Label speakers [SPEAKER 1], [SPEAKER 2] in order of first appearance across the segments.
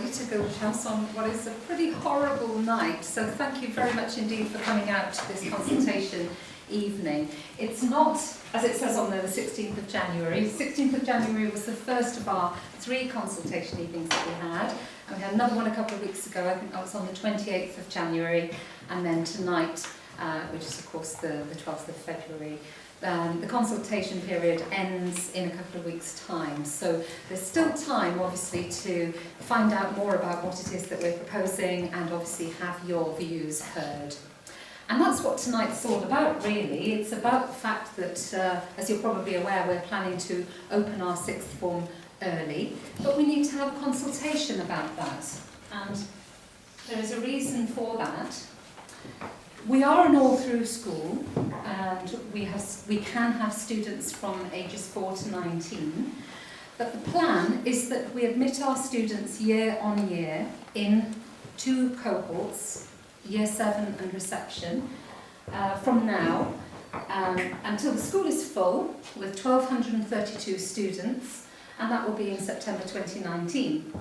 [SPEAKER 1] To Gildredge House on what is a pretty horrible night, so thank you very much indeed for coming out to this consultation evening. It's not, as it says on there, the 16th of January. 16th of January was the first of our 3 consultation evenings that we had, and we had another one a couple of weeks ago. I think that was on the 28th of January, and then tonight, which is of course the 12th of February. The consultation period ends in a couple of weeks' time, so there's still time obviously to find out more about what it is that we're proposing and obviously have your views heard. And that's what tonight's all about really. It's about the fact that, as you're probably aware, we're planning to open our sixth form early, but we need to have a consultation about that, and there is a reason for that. We are an all-through school, and we can have students from ages 4 to 19, but the plan is that we admit our students year on year in 2 cohorts, year 7 and reception, from now until the school is full with 1,232 students, and that will be in September 2019.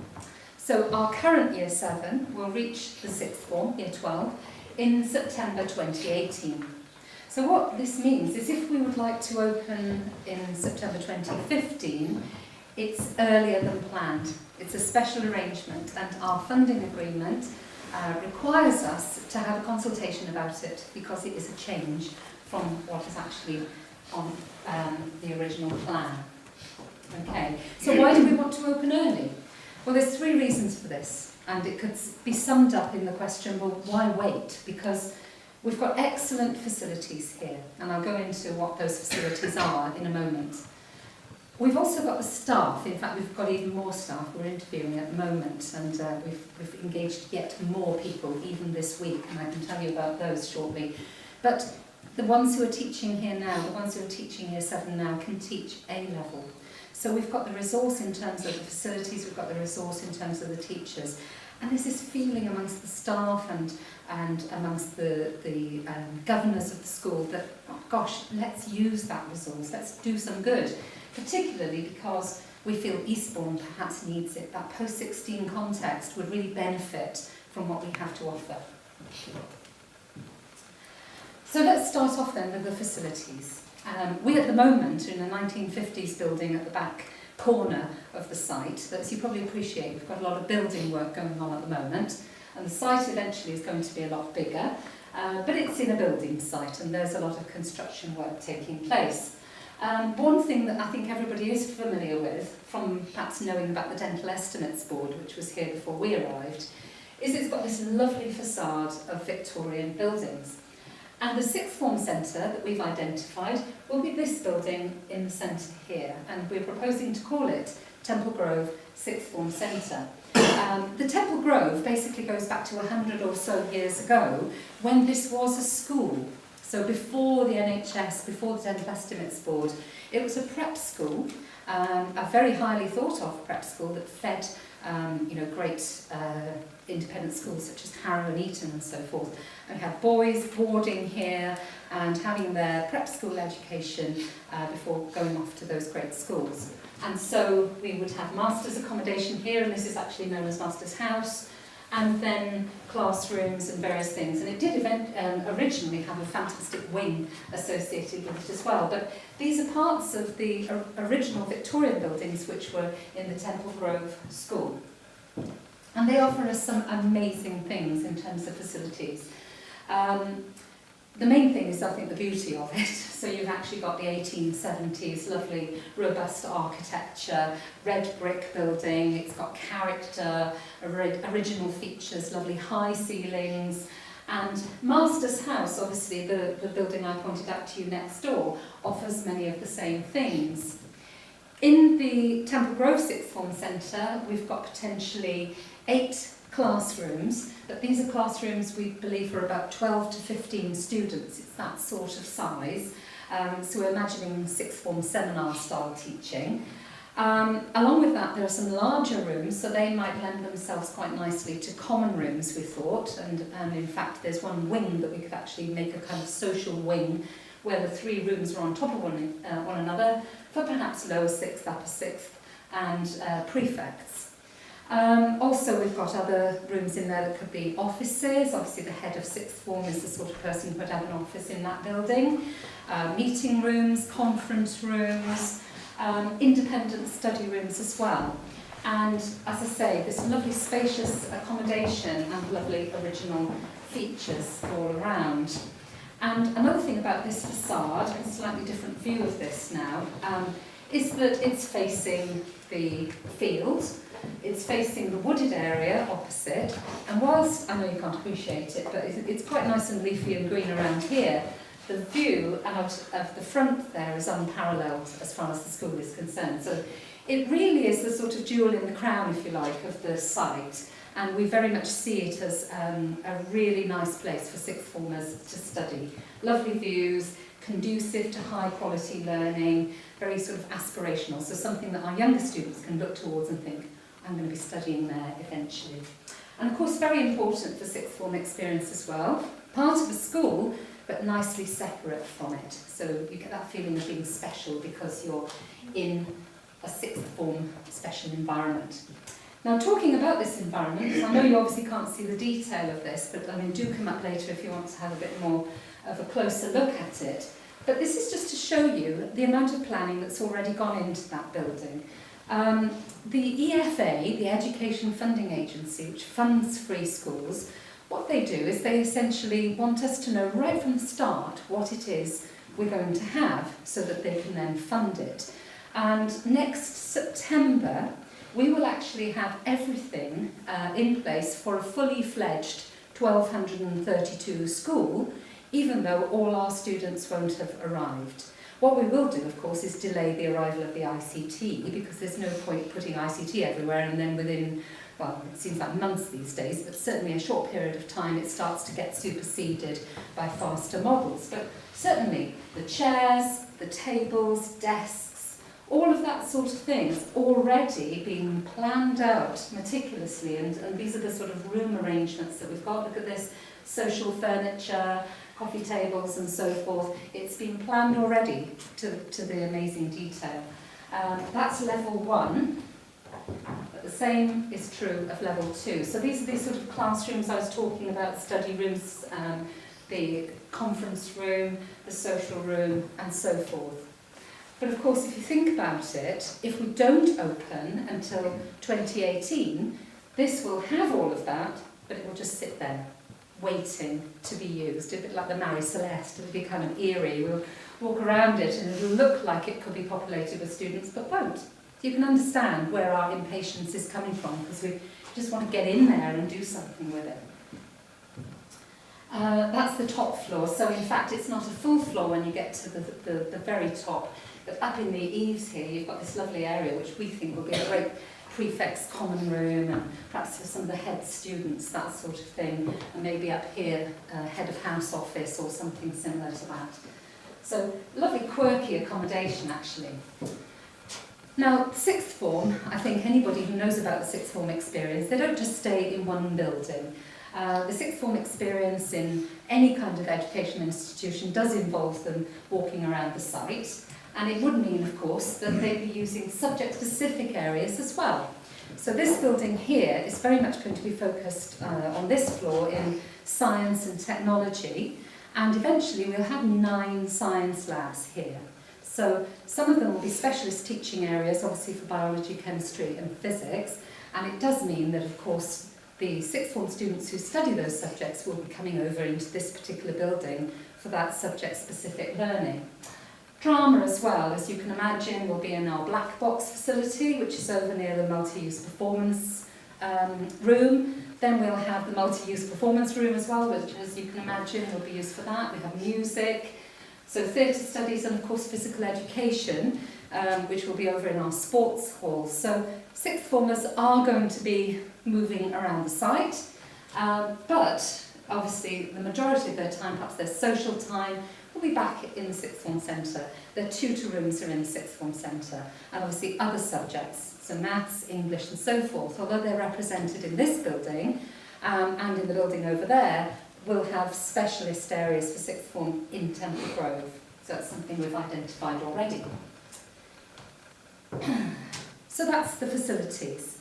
[SPEAKER 1] So our current year 7 will reach the sixth form, year 12, in September 2018. So what this means is if we would like to open in September 2015, it's earlier than planned. It's a special arrangement, and our funding agreement requires us to have a consultation about it because it is a change from what is actually on the original plan. Okay, so why do we want to open early? Well, there's 3 reasons for this. And it could be summed up in the question, well, why wait? Because we've got excellent facilities here, and I'll go into what those facilities are in a moment. We've also got the staff. In fact, we've got even more staff. We're interviewing at the moment, and we've engaged yet more people, even this week, and I can tell you about those shortly. But the ones who are teaching here now, the ones who are teaching year 7 now, can teach A-level. So we've got the resource in terms of the facilities, we've got the resource in terms of the teachers. And there's this feeling amongst the staff and amongst the governors of the school that, oh gosh, let's use that resource, let's do some good. Particularly because we feel Eastbourne perhaps needs it. That post-16 context would really benefit from what we have to offer. So let's start off then with the facilities. We at the moment are in a 1950s building at the back corner of the site. That, as you probably appreciate, we've got a lot of building work going on at the moment, and the site eventually is going to be a lot bigger, but it's in a building site and there's a lot of construction work taking place. One thing that I think everybody is familiar with, from perhaps knowing about the Dental Estimates Board, which was here before we arrived, is it's got this lovely facade of Victorian buildings. And the sixth form centre that we've identified will be this building in the centre here, and we're proposing to call it Temple Grove Sixth Form Centre. The Temple Grove basically goes back to 100 or so years ago when this was a school. So before the NHS, before the Dental Estimates Board, it was a prep school, a very highly thought of prep school that fed great independent schools such as Harrow and Eton and so forth. And we had boys boarding here and having their prep school education before going off to those great schools. And so we would have master's accommodation here, and this is actually known as Master's House, and then classrooms and various things. And it did originally have a fantastic wing associated with it as well. But these are parts of the original Victorian buildings which were in the Temple Grove School. And they offer us some amazing things in terms of facilities. The main thing is, I think, the beauty of it. So you've actually got the 1870s, lovely, robust architecture, red brick building. It's got character, original features, lovely high ceilings. And Master's House, obviously, the building I pointed out to you next door, offers many of the same things. In the Temple Grove Sixth Form Centre, we've got potentially 8 classrooms, but these are classrooms we believe for about 12 to 15 students. It's that sort of size. So we're imagining sixth form seminar style teaching. Along with that, there are some larger rooms, so they might lend themselves quite nicely to common rooms, we thought, and in fact there's one wing that we could actually make a kind of social wing where the three rooms are on top of one another for perhaps lower sixth, upper sixth and prefects. Also we've got other rooms in there that could be offices. Obviously the head of sixth form is the sort of person who would have an office in that building. Meeting rooms, conference rooms, independent study rooms as well. And as I say, this lovely spacious accommodation and lovely original features all around. And another thing about this facade, a slightly different view of this now, is that it's facing the field, it's facing the wooded area opposite, and whilst, I know you can't appreciate it, but it's quite nice and leafy and green around here, the view out of the front there is unparalleled as far as the school is concerned. So it really is the sort of jewel in the crown, if you like, of the site. And we very much see it as a really nice place for sixth formers to study. Lovely views, conducive to high quality learning, very sort of aspirational. So something that our younger students can look towards and think, I'm going to be studying there eventually. And of course, very important for sixth form experience as well. Part of a school, but nicely separate from it. So you get that feeling of being special because you're in a sixth form special environment. Now, talking about this environment, I know you obviously can't see the detail of this, but I mean, do come up later if you want to have a bit more of a closer look at it. But this is just to show you the amount of planning that's already gone into that building. The EFA, the Education Funding Agency, which funds free schools, what they do is they essentially want us to know right from the start what it is we're going to have so that they can then fund it. And next September, we will actually have everything in place for a fully fledged 1,232 school, even though all our students won't have arrived. What we will do, of course, is delay the arrival of the ICT, because there's no point putting ICT everywhere and then within, well, it seems like months these days, but certainly a short period of time it starts to get superseded by faster models. But certainly the chairs, the tables, desks, all of that sort of thing is already being planned out meticulously, and these are the sort of room arrangements that we've got. Look at this, social furniture, coffee tables and so forth. It's been planned already to the amazing detail. That's level 1. But the same is true of level 2. So these are the sort of classrooms I was talking about, study rooms, the conference room, the social room, and so forth. But of course, if you think about it, if we don't open until 2018, this will have all of that, but it will just sit there, waiting to be used. A bit like the Marie Celeste, it'll be kind of eerie. We'll walk around it and it'll look like it could be populated with students, but won't. You can understand where our impatience is coming from, because we just want to get in there and do something with it. That's the top floor, so in fact it's not a full floor when you get to the very top, but up in the eaves here you've got this lovely area which we think will be a great prefect's common room, and perhaps for some of the head students, that sort of thing, and maybe up here head of house office or something similar to that. So lovely quirky accommodation actually. Now, sixth form, I think anybody who knows about the sixth form experience, they don't just stay in one building. The sixth form experience in any kind of education institution does involve them walking around the site, and it would mean, of course, that they'd be using subject-specific areas as well. So this building here is very much going to be focused on this floor in science and technology, and eventually we'll have 9 science labs here. So some of them will be specialist teaching areas, obviously for biology, chemistry and physics, and it does mean that, of course, the sixth form students who study those subjects will be coming over into this particular building for that subject-specific learning. Drama as well, as you can imagine, will be in our black box facility, which is over near the multi-use performance room. Then we'll have the multi-use performance room as well, which, as you can imagine, will be used for that. We have music, so theatre studies, and of course physical education, which will be over in our sports hall. So sixth formers are going to be moving around the site, but obviously the majority of their time, perhaps their social time, will be back in the Sixth Form Centre. Their tutor rooms are in the Sixth Form Centre, and obviously other subjects, so maths, English and so forth, although they're represented in this building and in the building over there, will have specialist areas for Sixth Form in Temple Grove. So that's something we've identified already. So that's the facilities.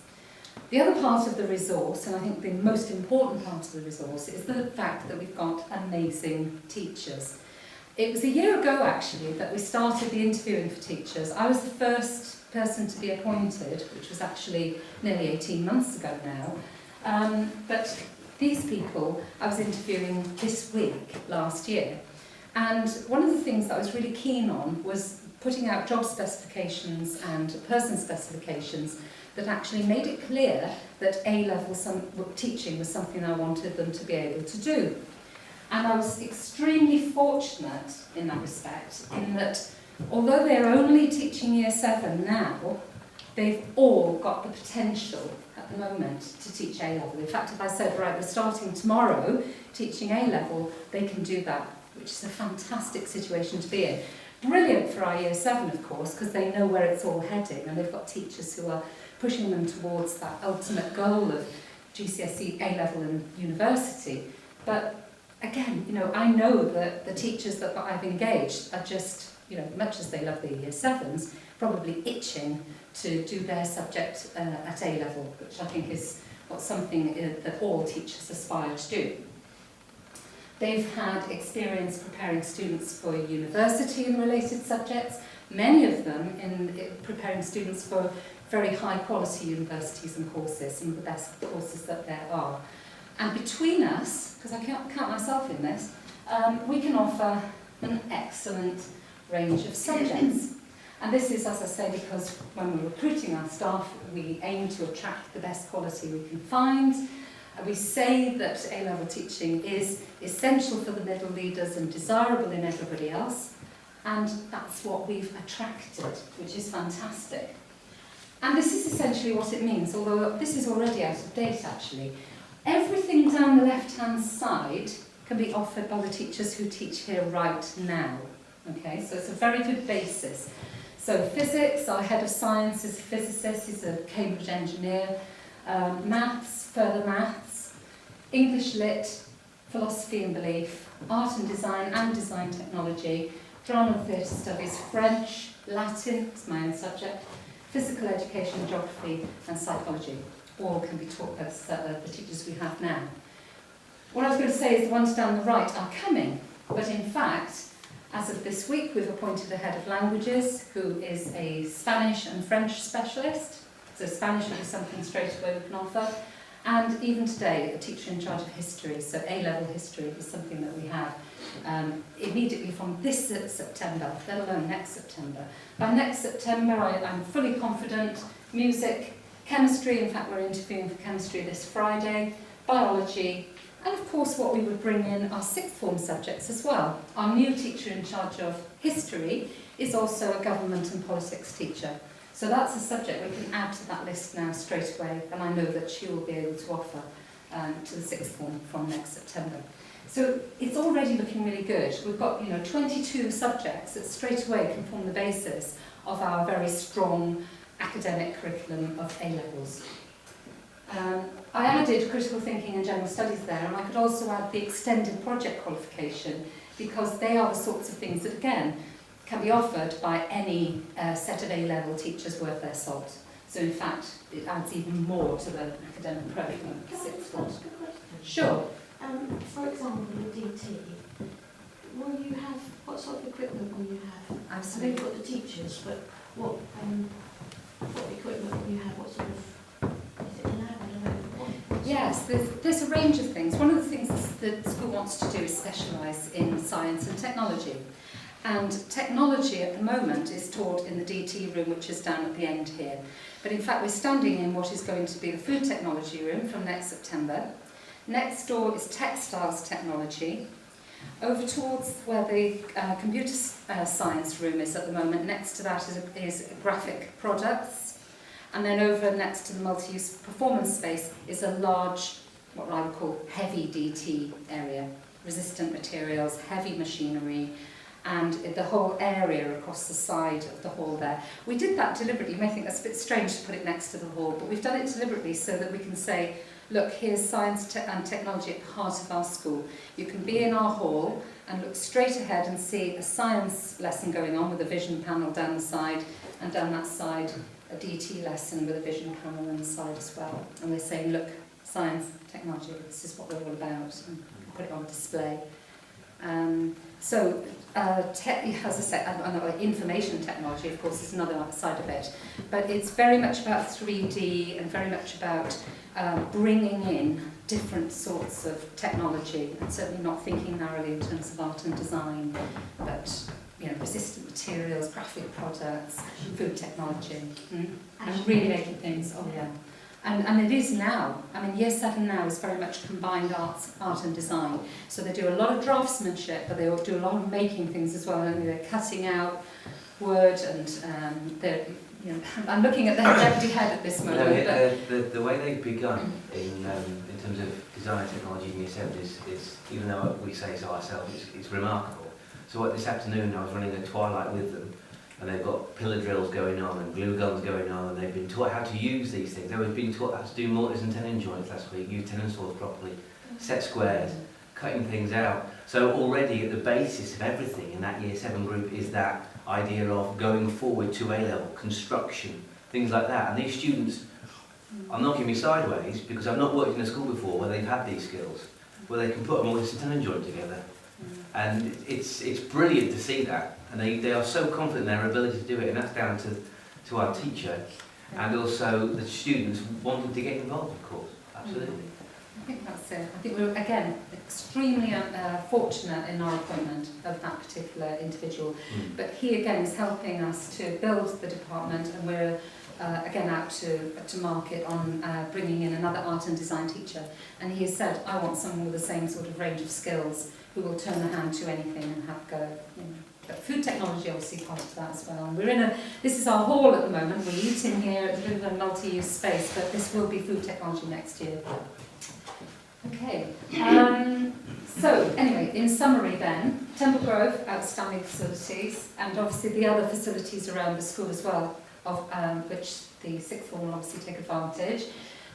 [SPEAKER 1] The other part of the resource, and I think the most important part of the resource, is the fact that we've got amazing teachers. It was a year ago, actually, that we started the interviewing for teachers. I was the first person to be appointed, which was actually nearly 18 months ago now. But these people I was interviewing this week, last year. And one of the things that I was really keen on was putting out job specifications and person specifications that actually made it clear that A-level teaching was something I wanted them to be able to do. And I was extremely fortunate in that respect, in that although they're only teaching Year 7 now, they've all got the potential at the moment to teach A-level. In fact, if I said, right, we're starting tomorrow teaching A-level, they can do that, which is a fantastic situation to be in. Brilliant for our Year 7, of course, because they know where it's all heading, and they've got teachers who are pushing them towards that ultimate goal of GCSE, A-level and university. But again, you know, I know that the teachers that I've engaged are just, you know, much as they love the Year 7s, probably itching to do their subject at A-level, which I think is something that all teachers aspire to do. They've had experience preparing students for university and related subjects, many of them in preparing students for very high quality universities and courses, some of the best courses that there are. And between us, because I can't count myself in this, we can offer an excellent range of subjects. And this is, as I say, because when we're recruiting our staff, we aim to attract the best quality we can find. We say that A-level teaching is essential for the middle leaders and desirable in everybody else, and that's what we've attracted, which is fantastic. And this is essentially what it means, although this is already out of date actually. Everything down the left-hand side can be offered by the teachers who teach here right now. Okay, so it's a very good basis. So physics, our head of science is a physicist, he's a Cambridge engineer. Maths, further maths, English lit, philosophy and belief, art and design technology, drama and theatre studies, French, Latin, it's my own subject, physical education, geography and psychology. All can be taught by the teachers we have now. What I was going to say is the ones down the right are coming, but in fact, as of this week, we've appointed a head of languages who is a Spanish and French specialist. So Spanish will be something straight away we can offer. And even today, a teacher in charge of history, so A-level history is something that we have immediately from this September, let alone next September. By next September, I'm fully confident, music, chemistry, in fact we're interviewing for chemistry this Friday, biology, and of course what we would bring in are sixth form subjects as well. Our new teacher in charge of history is also a government and politics teacher. So that's a subject we can add to that list now straight away, and I know that she will be able to offer to the sixth form from next September. So it's already looking really good. We've got 22 subjects that straight away can form the basis of our very strong academic curriculum of A-levels. I added critical thinking and general studies there, and I could also add the extended project qualification, because they are the sorts of things that, again, can be offered by any set of A-level teachers worth their salt. So in fact, it adds even more to the academic program. Sure.
[SPEAKER 2] For example, the DT, will you have, what sort of equipment will you have?
[SPEAKER 1] Absolutely.
[SPEAKER 2] I know you've got the teachers, but what equipment will you have? What sort of, is it a lab? I don't know.
[SPEAKER 1] Yes, there's a range of things. One of the things that the school wants to do is specialise in science and technology. And technology at the moment is taught in the DT room, which is down at the end here. But in fact, we're standing in what is going to be the food technology room from next September. Next door is textiles technology. Over towards where the computer science room is at the moment, next to that is graphic products. And then over next to the multi-use performance space is a large, what I would call heavy DT area. Resistant materials, heavy machinery, and the whole area across the side of the hall there. We did that deliberately. You may think that's a bit strange to put it next to the hall, but we've done it deliberately so that we can say, look, here's science and technology at the heart of our school. You can be in our hall and look straight ahead and see a science lesson going on with a vision panel down the side, and down that side a DT lesson with a vision panel on the side as well. And we're saying, look, science, technology, this is what we're all about, and put it on display. As I said, information technology, of course, is another side of it. But it's very much about 3D and very much about bringing in different sorts of technology, and certainly not thinking narrowly in terms of art and design, but resistant materials, graphic products, food technology, and really making things, And it is now. I mean, Year 7 now is very much combined art and design. So they do a lot of draftsmanship, but they do a lot of making things as well. And they're cutting out wood, and they're, I'm looking at their deputy head at this moment.
[SPEAKER 3] The way they've begun in terms of design and technology in Year 7 is, even though we say so ourselves, it's remarkable. So this afternoon I was running a twilight with them, and they've got pillar drills going on and glue guns going on, and they've been taught how to use these things. They've been taught how to do mortars and tenon joints last week, use tenon saws properly, set squares, cutting things out. So already at the basis of everything in that Year 7 group is that idea of going forward to A-level, construction, things like that. And these students are knocking me sideways because I've not worked in a school before where they've had these skills, where they can put a mortars and tenon joint together. And it's brilliant to see that, and they are so confident in their ability to do it, and that's down to our teacher, and also the students wanting to get involved, of course, absolutely.
[SPEAKER 1] I think that's it. I think we're, again, extremely fortunate in our appointment of that particular individual, but he again is helping us to build the department, and we're again out to market on bringing in another art and design teacher, and he has said, I want someone with the same sort of range of skills who will turn their hand to anything and have a go. But food technology obviously part of that as well. And this is our hall at the moment. We eat in here. It's a bit of a multi-use space, but this will be food technology next year. Okay. So anyway, in summary then, Temple Grove, outstanding facilities, and obviously the other facilities around the school as well, of which the Sixth Form will obviously take advantage.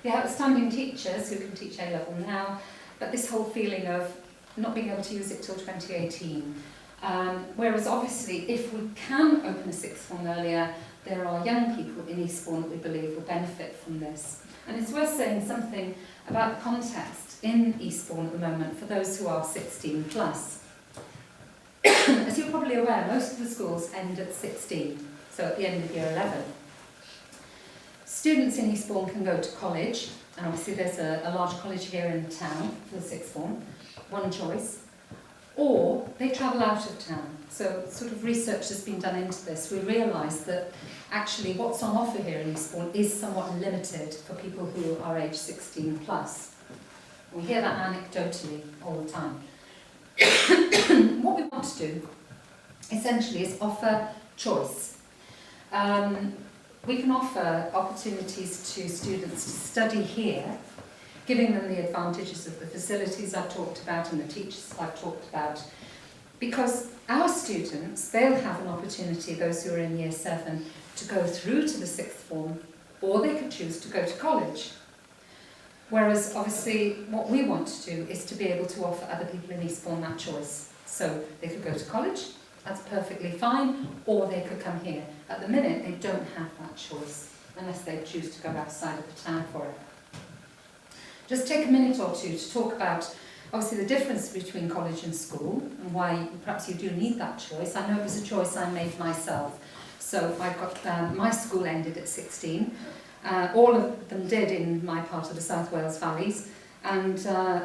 [SPEAKER 1] The outstanding teachers who can teach A-level now, but this whole feeling of not being able to use it till 2018. Whereas obviously if we can open a Sixth Form earlier, there are young people in Eastbourne that we believe will benefit from this. And it's worth saying something about the context in Eastbourne at the moment for those who are 16 plus. As you're probably aware, most of the schools end at 16, so at the end of Year 11. Students in Eastbourne can go to college, and obviously there's a large college here in town for the Sixth Form, one choice, or they travel out of town. So sort of research has been done into this. We realise that actually what's on offer here in Eastbourne is somewhat limited for people who are age 16 plus. We hear that anecdotally all the time. What we want to do essentially is offer choice. We can offer opportunities to students to study here, giving them the advantages of the facilities I've talked about and the teachers I've talked about. Because our students, they'll have an opportunity, those who are in Year 7, to go through to the Sixth Form, or they could choose to go to college. Whereas obviously what we want to do is to be able to offer other people in Eastbourne that choice. So they could go to college, that's perfectly fine, or they could come here. At the minute, they don't have that choice, unless they choose to go outside of the town for it. Just take a minute or two to talk about, obviously, the difference between college and school, and why perhaps you do need that choice. I know it was a choice I made myself. So I got, my school ended at 16. All of them did in my part of the South Wales Valleys, and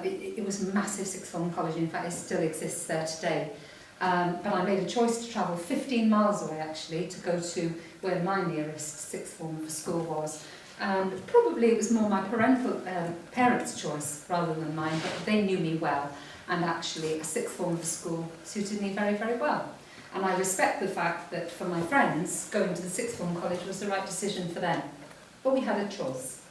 [SPEAKER 1] it was a massive Sixth Form college. In fact, it still exists there today. But I made a choice to travel 15 miles away, actually, to go to where my nearest Sixth Form for school was. And probably it was more my parents' choice rather than mine, but they knew me well, and actually a Sixth Form for school suited me very, very well. And I respect the fact that for my friends, going to the Sixth Form college was the right decision for them. But we had a choice.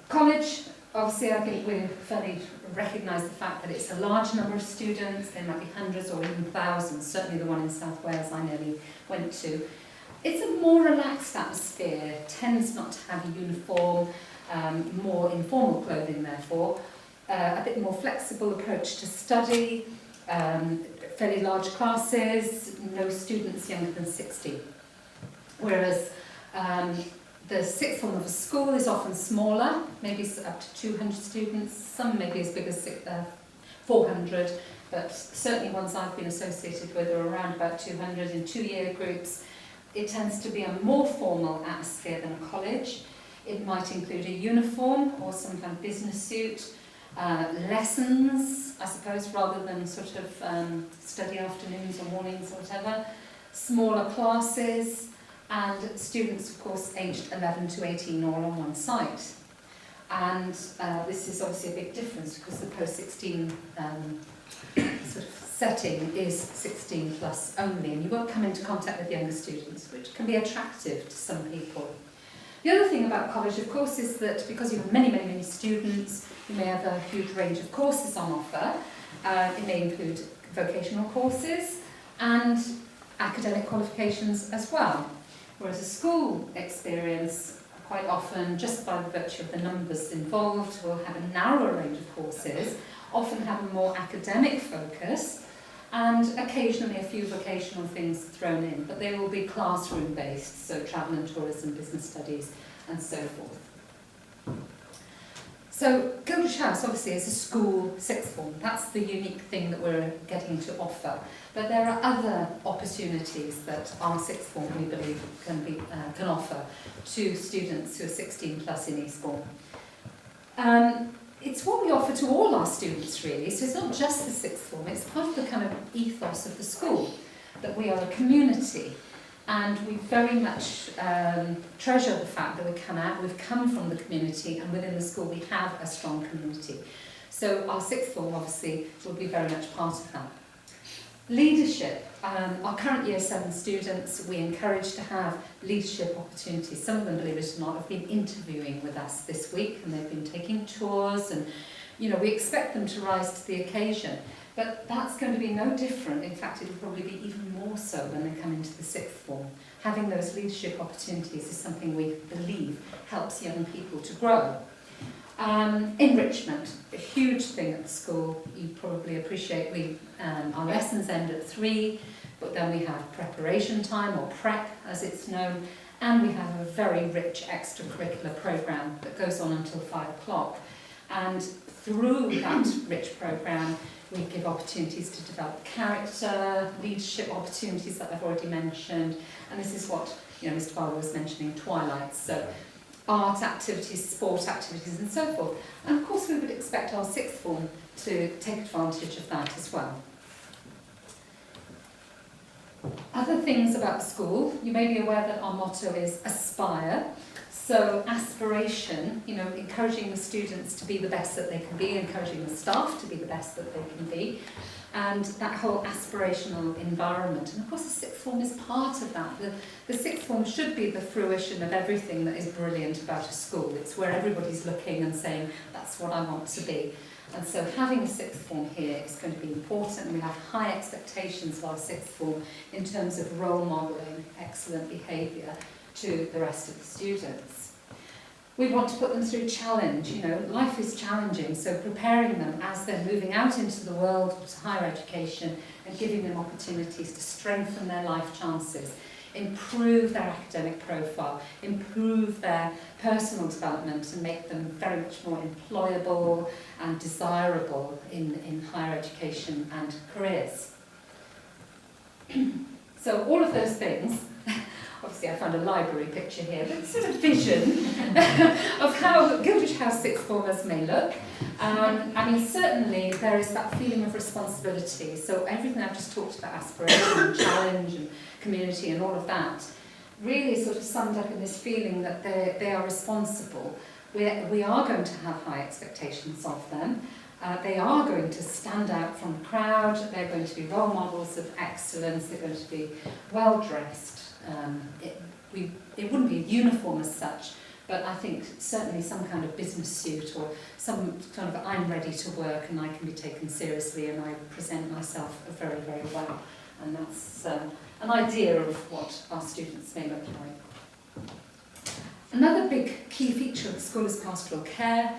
[SPEAKER 1] College, obviously I think we fairly recognise the fact that it's a large number of students. There might be hundreds or even thousands, certainly the one in South Wales I nearly went to. It's a more relaxed atmosphere, tends not to have a uniform, more informal clothing therefore, a bit more flexible approach to study, fairly large classes, no students younger than 60. Whereas the sixth form of a school is often smaller, maybe up to 200 students, some maybe as big as 400, but certainly ones I've been associated with are around about 200 in 2-year groups. It tends to be a more formal atmosphere than a college. It might include a uniform or some kind of business suit, lessons, I suppose, rather than sort of study afternoons or mornings or whatever, smaller classes, and students, of course, aged 11 to 18 all on one site. And this is obviously a big difference because the post-16 sort of setting is 16 plus only, and you won't come into contact with younger students, which can be attractive to some people. The other thing about college, of course, is that because you have many, many, many students, you may have a huge range of courses on offer. It may include vocational courses and academic qualifications as well. Whereas a school experience, quite often, just by the virtue of the numbers involved, will have a narrower range of courses, often have a more academic focus, and occasionally a few vocational things thrown in, but they will be classroom based, so travel and tourism, business studies, and so forth. So Gildredge House obviously is a school sixth form. That's the unique thing that we're getting to offer. But there are other opportunities that our sixth form, we believe, can offer to students who are 16 plus in Eastbourne. It's what we offer to all our students, really. So it's not just the sixth form. It's part of the kind of ethos of the school, that we are a community. And we very much treasure the fact that we've come from the community, and within the school we have a strong community. So our sixth form obviously will be very much part of that. Leadership. Our current year 7 students, we encourage to have leadership opportunities. Some of them, believe it or not, have been interviewing with us this week, and they've been taking tours, and we expect them to rise to the occasion. But that's going to be no different. In fact, it will probably be even more so when they come into the sixth form. Having those leadership opportunities is something we believe helps young people to grow. Enrichment, a huge thing at the school. You probably appreciate our lessons end at 3, but then we have preparation time, or prep as it's known, and we have a very rich extracurricular programme that goes on until 5 o'clock. And through that rich programme, we give opportunities to develop character, leadership opportunities that I've already mentioned, and this is what Mr. Barber was mentioning, twilights, so art activities, sport activities, and so forth. And of course we would expect our sixth form to take advantage of that as well. Other things about the school, you may be aware that our motto is Aspire. So aspiration, encouraging the students to be the best that they can be, encouraging the staff to be the best that they can be, and that whole aspirational environment. And of course the sixth form is part of that. The sixth form should be the fruition of everything that is brilliant about a school. It's where everybody's looking and saying, that's what I want to be. And so having a sixth form here is going to be important. We have high expectations of our sixth form in terms of role modelling, excellent behaviour to the rest of the students. We want to put them through challenge. Life is challenging, so preparing them as they're moving out into the world to higher education and giving them opportunities to strengthen their life chances, improve their academic profile, improve their personal development, and make them very much more employable and desirable in higher education and careers. So all of those things, obviously I found a library picture here, but sort of vision of how Gildredge House Sixth Formers may look. Certainly there is that feeling of responsibility. So everything I've just talked about, aspiration and challenge and community and all of that, really sort of summed up in this feeling that they are responsible. We are going to have high expectations of them. They are going to stand out from the crowd. They're going to be role models of excellence. They're going to be well dressed. It wouldn't be a uniform as such, But I think certainly some kind of business suit or some kind of I'm ready to work and I can be taken seriously and I present myself very, very well. And that's an idea of what our students may look like. Another big key feature of the school is pastoral care.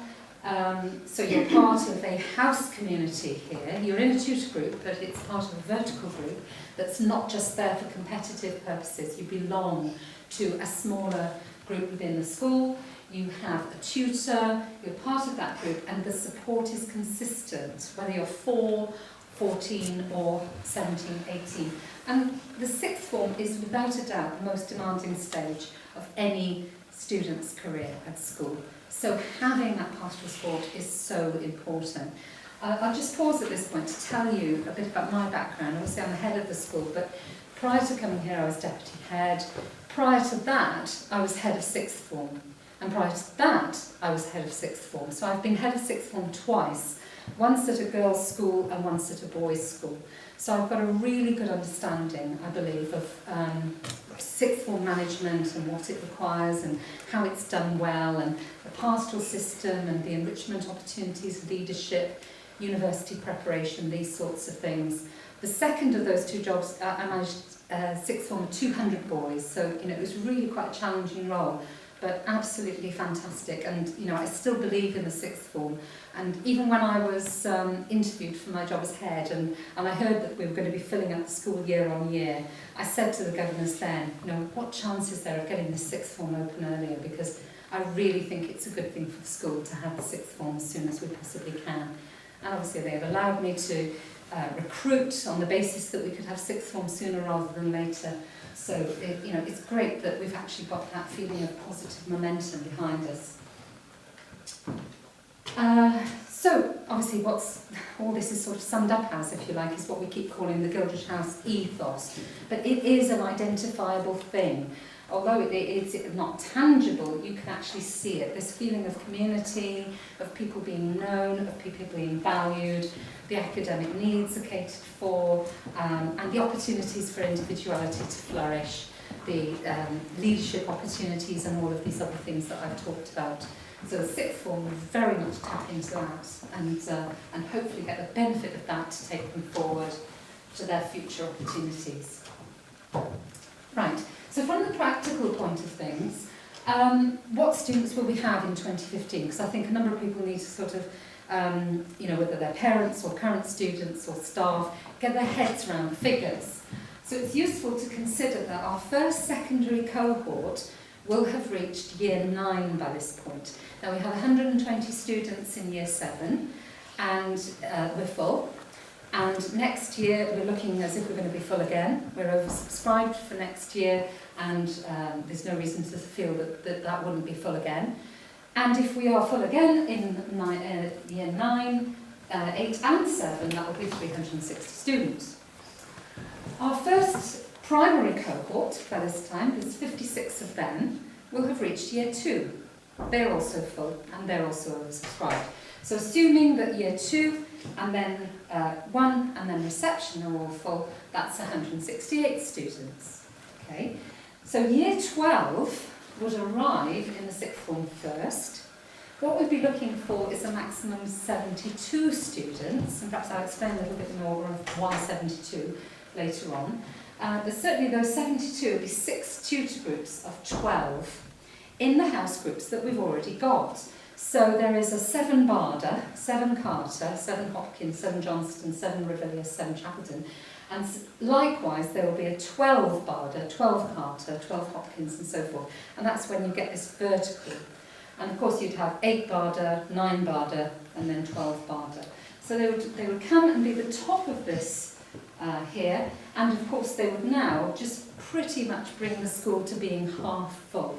[SPEAKER 1] So you're part of a house community here. You're in a tutor group, but it's part of a vertical group that's not just there for competitive purposes. You belong to a smaller group within the school. You have a tutor, you're part of that group, and the support is consistent, whether you're 4, 14 or 17, 18. And the sixth form is without a doubt the most demanding stage of any student's career at school. So having that pastoral support is so important. I'll just pause at this point to tell you a bit about my background. Obviously I'm the head of the school, but prior to coming here I was deputy head. Prior to that I was head of sixth form. And prior to that I was head of sixth form. So I've been head of sixth form twice, once at a girls' school and once at a boys' school. So I've got a really good understanding, I believe, of sixth form management and what it requires and how it's done well, and the pastoral system and the enrichment opportunities, leadership, university preparation, these sorts of things. The second of those two jobs, I managed sixth form with 200 boys, so it was really quite a challenging role, but absolutely fantastic. And I still believe in the sixth form. And even when I was interviewed for my job as head, and I heard that we were going to be filling up the school year on year, I said to the governors then, what chance is there of getting the sixth form open earlier? Because I really think it's a good thing for the school to have the sixth form as soon as we possibly can. And obviously they've allowed me to recruit on the basis that we could have sixth form sooner rather than later. So it's great that we've actually got that feeling of positive momentum behind us. So obviously what's all this is sort of summed up as, if you like, is what we keep calling the Gildredge House ethos. But it is an identifiable thing. Although it's not tangible, you can actually see it. This feeling of community, of people being known, of people being valued, the academic needs are catered for, and the opportunities for individuality to flourish, the leadership opportunities and all of these other things that I've talked about. So the sixth form will very much tap into that and hopefully get the benefit of that to take them forward to their future opportunities. Right. So from the practical point of things, what students will we have in 2015? Because I think a number of people need to sort of, whether they're parents or current students or staff, get their heads around the figures. So it's useful to consider that our first secondary cohort will have reached year 9 by this point. Now we have 120 students in year 7 and we're full. And next year we're looking as if we're going to be full again. We're oversubscribed for next year, and there's no reason to feel that wouldn't be full again. And if we are full again in year 9, 8 and 7, that will be 360 students. Our first primary cohort by this time, there's 56 of them, will have reached year 2. They're also full and they're also oversubscribed. So assuming that year 2 and then 1 and then reception are all full, that's 168 students. Okay. So year 12 would arrive in the sixth form first. What we'd be looking for is a maximum of 72 students, and perhaps I'll explain a little bit more of why 72 later on. But certainly those 72 will be 6 tutor groups of 12 in the house groups that we've already got. So there is a 7 Barder, 7 Carter, 7 Hopkins, 7 Johnston, 7 Revilius, 7 Chapelton. And likewise there will be a 12 Barder, 12 Carter, 12 Hopkins and so forth. And that's when you get this vertical. And of course you'd have 8 Barder, 9 Barder and then 12 Barder. So they would come and be the top of this here. And of course they would now just pretty much bring the school to being half full.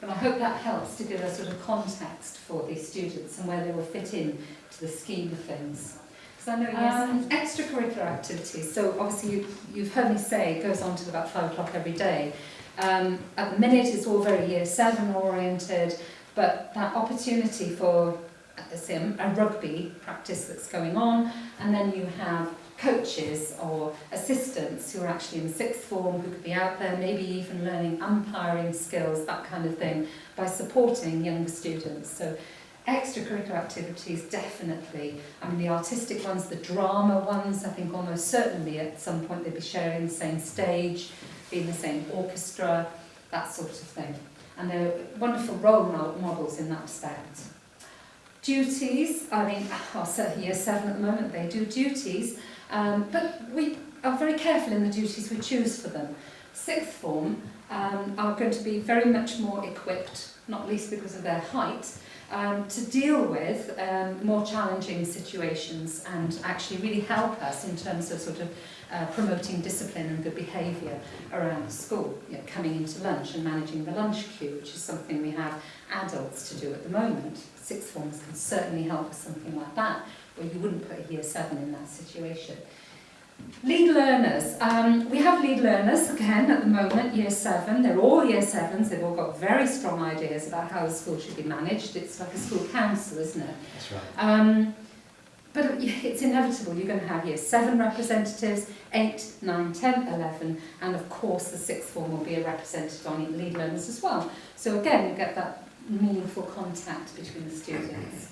[SPEAKER 1] And I hope that helps to give a sort of context for these students and where they will fit in to the scheme of things. So I know, yes, extracurricular activities. So obviously you've heard me say it goes on till about 5 o'clock every day. At the minute it's all very year 7 oriented, but that opportunity for, say, a rugby practice that's going on, and then you have coaches or assistants who are actually in sixth form, who could be out there maybe even learning umpiring skills, that kind of thing, by supporting younger students. So extracurricular activities, definitely. I mean, the artistic ones, the drama ones, I think almost certainly at some point they'd be sharing the same stage, be in the same orchestra, that sort of thing. And they're wonderful role models in that respect. Duties, I mean, certainly year 7 at the moment, they do duties, but we are very careful in the duties we choose for them. Sixth form are going to be very much more equipped, not least because of their height, to deal with more challenging situations and actually really help us in terms of sort of promoting discipline and good behaviour around the school, you know, coming into lunch and managing the lunch queue, which is something we have adults to do at the moment. Sixth formers can certainly help with something like that, where you wouldn't put a year 7 in that situation. Lead learners. We have lead learners, again, at the moment, year 7. They're all year 7s. They've all got very strong ideas about how the school should be managed. It's like a school council, isn't it?
[SPEAKER 3] That's right.
[SPEAKER 1] But it's inevitable. You're going to have year 7 representatives, 8, 9, 10, 11, and of course the sixth form will be a representative on lead learners as well. So again, you get that meaningful contact between the students.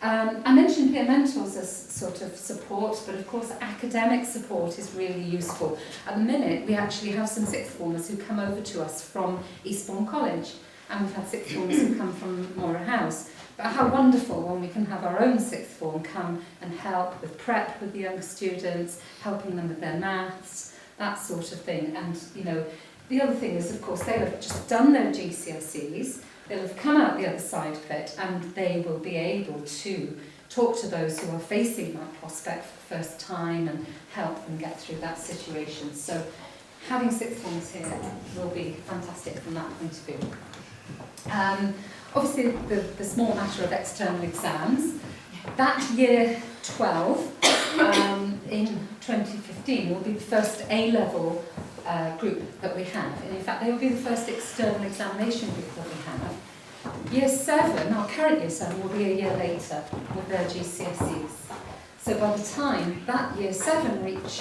[SPEAKER 1] I mentioned peer mentors as sort of support, but of course academic support is really useful. At the minute, we actually have some sixth formers who come over to us from Eastbourne College, and we've had sixth formers who come from Mora House. But how wonderful when we can have our own sixth form come and help with prep with the young students, helping them with their maths, that sort of thing. And, you know, the other thing is, of course, they'll have just done their GCSEs, they'll have come out the other side of it, and they will be able to talk to those who are facing that prospect for the first time and help them get through that situation. So having sixth forms here will be fantastic from that point of view. Obviously, the small matter of external exams. That year 12 in 2015 will be the first A-level group that we have. And in fact, they will be the first external examination group that we have. Year 7, our current year 7, will be a year later with their GCSEs. So by the time that year 7 reach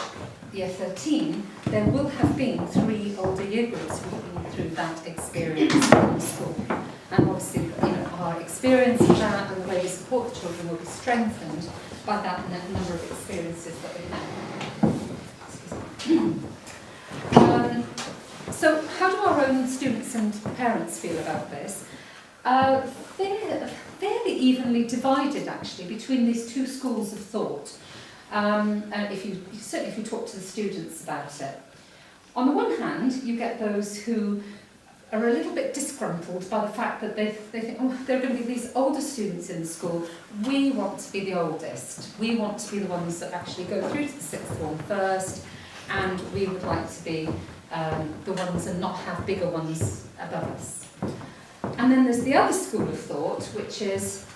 [SPEAKER 1] year 13, there will have been 3 older year groups who have been through that experience in the school. And obviously, you know, our experience of that and the way we support the children will be strengthened by that number of experiences that we have. So how do our own students and parents feel about this? They're fairly evenly divided, actually, between these two schools of thought. And certainly if you talk to the students about it. On the one hand, you get those who are a little bit disgruntled by the fact that they think, oh, there are going to be these older students in the school. We want to be the oldest. We want to be the ones that actually go through to the sixth form first, and we would like to be the ones and not have bigger ones above us. And then there's the other school of thought, which is,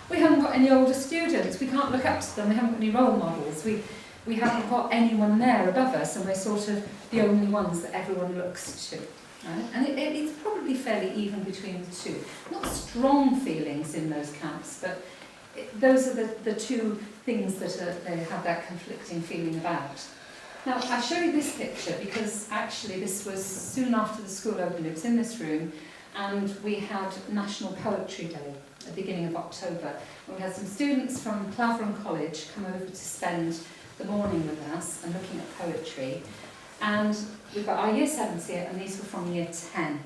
[SPEAKER 1] we haven't got any older students. We can't look up to them. We haven't got any role models. We haven't got anyone there above us, and we're sort of the only ones that everyone looks to. Right? And it's probably fairly even between the two. Not strong feelings in those camps, but those are the two things that they have that conflicting feeling about. Now, I show you this picture because actually this was soon after the school opened. It was in this room, and we had National Poetry Day at the beginning of October. And we had some students from Clavering College come over to spend the morning with us and looking at poetry. And we've got our year 7s here, and these were from year 10.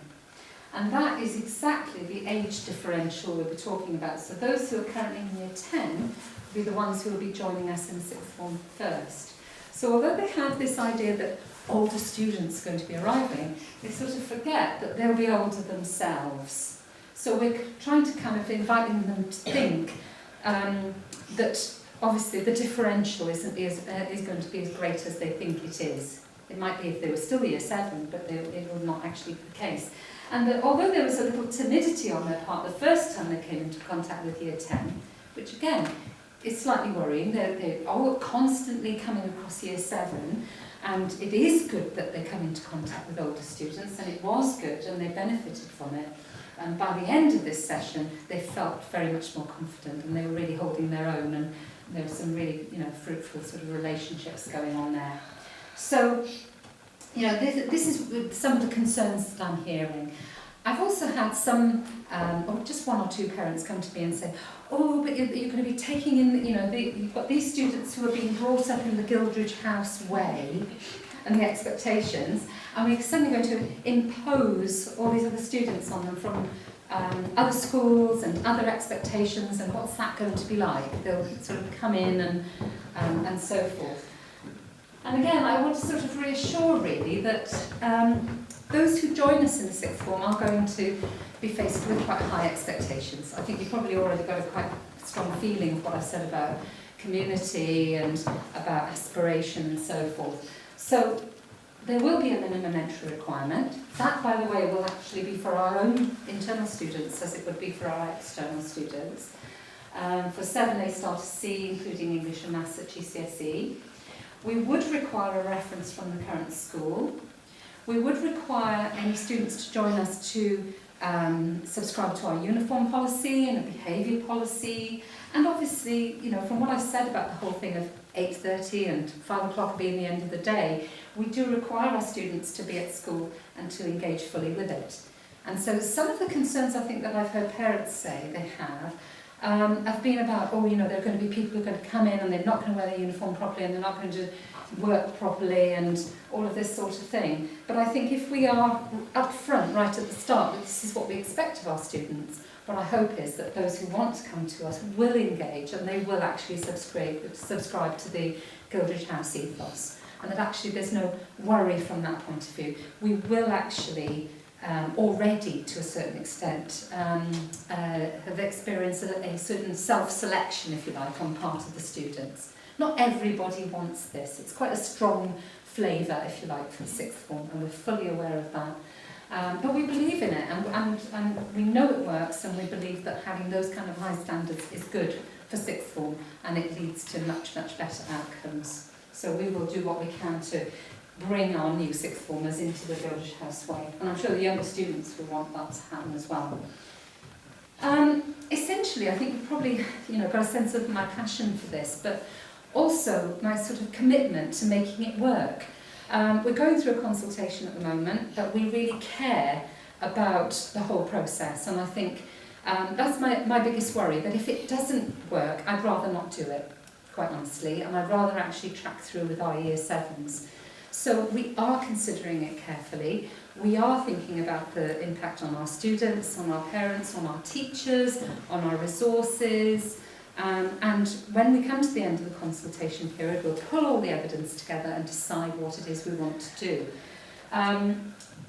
[SPEAKER 1] And that is exactly the age differential we'll be talking about. So those who are currently in year 10 will be the ones who will be joining us in the sixth form first. So although they have this idea that older students are going to be arriving, they sort of forget that they'll be older themselves. So we're trying to kind of inviting them to think that obviously the differential is going to be as great as they think it is. It might be if they were still year 7, but it will not actually be the case. And that although there was a little timidity on their part the first time they came into contact with year 10, which again is slightly worrying, they're all constantly coming across year 7, and it is good that they come into contact with older students, and was good and they benefited from it. And by the end of this session, they felt very much more confident and they were really holding their own, and there were some really, fruitful sort of relationships going on there. So, this is some of the concerns that I'm hearing. I've also had some, or just one or two parents come to me and say, oh, but you're going to be taking in, you've got these students who are being brought up in the Gildredge House way and the expectations, and we're suddenly going to impose all these other students on them from other schools and other expectations, and what's that going to be like? They'll sort of come in and so forth. And again, I want to sort of reassure really that those who join us in the sixth form are going to be faced with quite high expectations. I think you've probably already got a quite strong feeling of what I've said about community and about aspiration and so forth. So there will be a minimum entry requirement. That, by the way, will actually be for our own internal students as it would be for our external students. For 7 they start to C, including English and Maths at GCSE. We would require a reference from the current school. We would require any students to join us to subscribe to our uniform policy and a behaviour policy. And obviously, from what I've said about the whole thing of 8:30 and 5 o'clock being the end of the day, we do require our students to be at school and to engage fully with it. And so some of the concerns I think that I've heard parents say they have been about, there are going to be people who are going to come in and they're not going to wear their uniform properly and they're not going to work properly and all of this sort of thing. But I think if we are up front right at the start, that this is what we expect of our students, what I hope is that those who want to come to us will engage and they will actually subscribe to the Gildredge House ethos. And that actually there's no worry from that point of view. We will actually already, to a certain extent, have experienced a certain self-selection, if you like, on part of the students. Not everybody wants this. It's quite a strong flavour, if you like, for the sixth form, and we're fully aware of that. But we believe in it, and we know it works, and we believe that having those kind of high standards is good for sixth form, and it leads to much, much better outcomes. So we will do what we can to bring our new sixth formers into the Gildredge House way. And I'm sure the younger students will want that to happen as well. Essentially, I think you've probably got a sense of my passion for this, but also my sort of commitment to making it work. We're going through a consultation at the moment, but we really care about the whole process. And I think that's my biggest worry, that if it doesn't work, I'd rather not do it, quite honestly, and I'd rather actually track through with our year sevens. So we are considering it carefully. We are thinking about the impact on our students, on our parents, on our teachers, on our resources. And when we come to the end of the consultation period, we'll pull all the evidence together and decide what it is we want to do.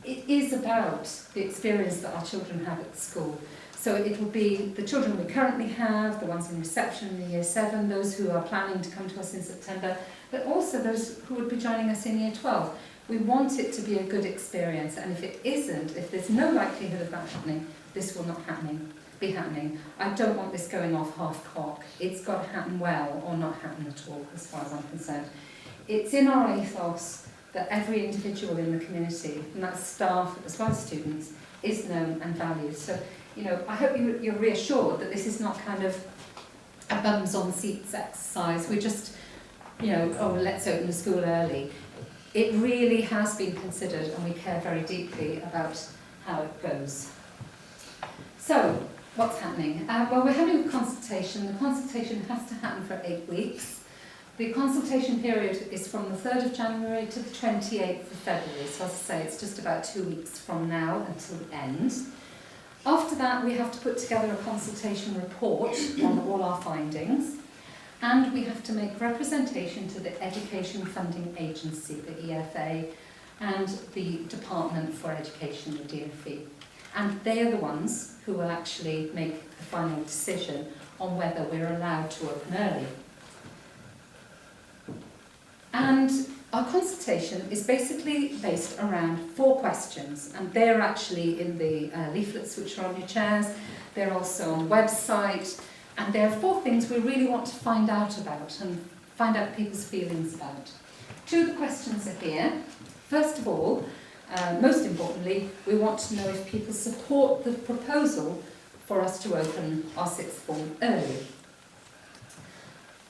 [SPEAKER 1] It is about the experience that our children have at school. So it will be the children we currently have, the ones in reception in year 7, those who are planning to come to us in September, but also those who would be joining us in year 12. We want it to be a good experience, and if it isn't, if there's no likelihood of that happening, this will not be happening. I don't want this going off half-cock. It's got to happen well or not happen at all, as far as I'm concerned. It's in our ethos that every individual in the community, and that's staff as well as students, is known and valued. So, I hope you're reassured that this is not kind of a bums on seats exercise. We just, let's open the school early. It really has been considered, and we care very deeply about how it goes. So, what's happening? Well, we're having a consultation. The consultation has to happen for 8 weeks. The consultation period is from the 3rd of January to the 28th of February. So, as I say, it's just about 2 weeks from now until the end. After that, we have to put together a consultation report on all our findings, and we have to make representation to the Education Funding Agency, the EFA, and the Department for Education, the DFE. And they are the ones who will actually make the final decision on whether we're allowed to open early. And our consultation is basically based around 4 questions, and they're actually in the leaflets which are on your chairs. They're also on the website, and there are 4 things we really want to find out about and find out people's feelings about. 2 of the questions are here. First of all, Most importantly, we want to know if people support the proposal for us to open our sixth form early.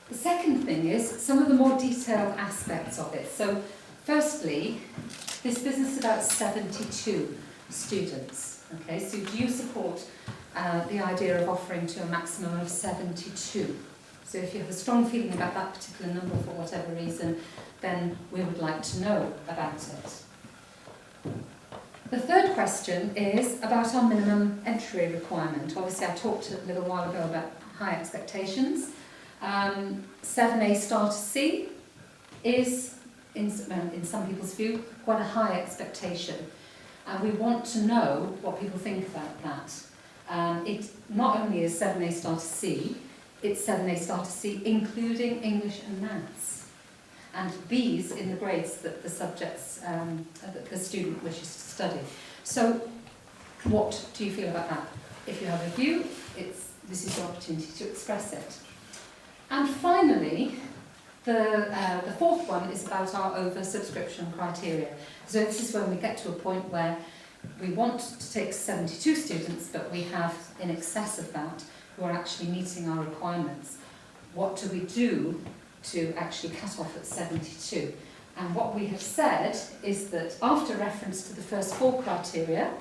[SPEAKER 1] The second thing is some of the more detailed aspects of it. So firstly, this business is about 72 students. Okay, so do you support the idea of offering to a maximum of 72? So if you have a strong feeling about that particular number for whatever reason, then we would like to know about it. The third question is about our minimum entry requirement. Obviously, I talked a little while ago about high expectations. 7A star to C is, in some people's view, quite a high expectation. And we want to know what people think about that. It not only is 7A star to C, it's 7A star to C, including English and Maths. And B's in the grades that the subjects that the student wishes to study. So, what do you feel about that? If you have a view, this is your opportunity to express it. And finally, the fourth one is about our oversubscription criteria. So this is when we get to a point where we want to take 72 students, but we have in excess of that who are actually meeting our requirements. What do we do to actually cut off at 72? And what we have said is that after reference to the first four criteria,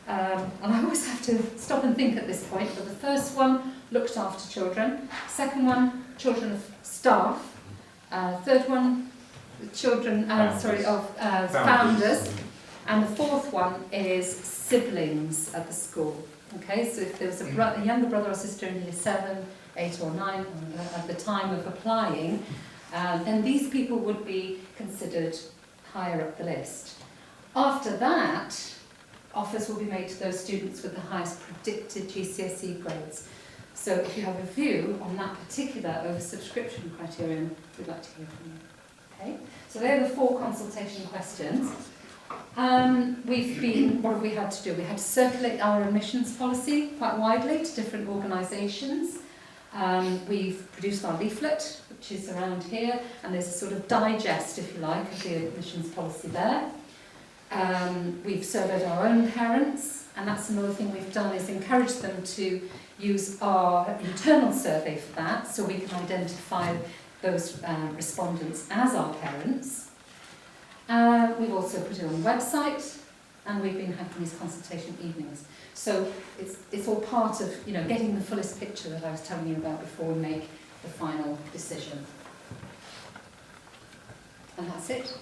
[SPEAKER 1] and I always have to stop and think at this point, but the first one, looked after children. Second one, children of staff. Third one, children of founders. And the fourth one is siblings at the school. Okay, so if there was a younger brother or sister in year 7, 8 or 9 at the time of applying, then these people would be considered higher up the list. After that, offers will be made to those students with the highest predicted GCSE grades. So if you have a view on that particular oversubscription criterion, we'd like to hear from you. Okay? So they're the 4 consultation questions. What have we had to do? We had to circulate our admissions policy quite widely to different organisations. We've produced our leaflet, which is around here, and there's a sort of digest, if you like, of the admissions policy there. We've surveyed our own parents, and that's another thing we've done, is encourage them to use our internal survey for that, so we can identify those respondents as our parents. We've also put it on the website, and we've been having these consultation evenings. So it's all part of getting the fullest picture that I was telling you about before we make the final decision. And that's it.